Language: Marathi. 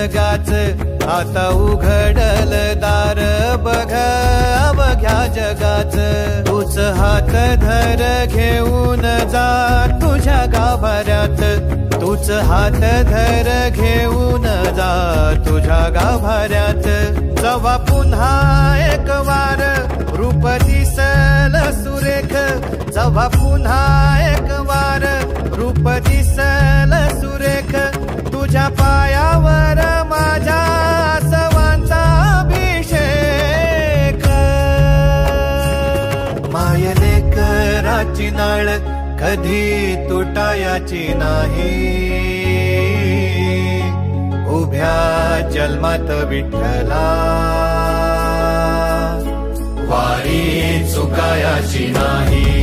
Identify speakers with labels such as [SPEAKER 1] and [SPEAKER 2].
[SPEAKER 1] जगाच आता उघडल दार बघ अवघ्या जगाच तूच हात धर घेऊन जा तुझ्या गाभाऱ्यात तूच हात धर घेऊन जा तुझ्या गाभाऱ्यात जवा पुन्हा एक वार रूप दिसल सुरेख जवा पुन्हा एक वार रूप दिसल सुरेख तुझ्या पायावर माझ्या आसवांचा अभिषेक मायले कराची नाळ कधी तुटायाची नाही उभ्या जन्मात विठ्ठला वारी चुकायाची नाही।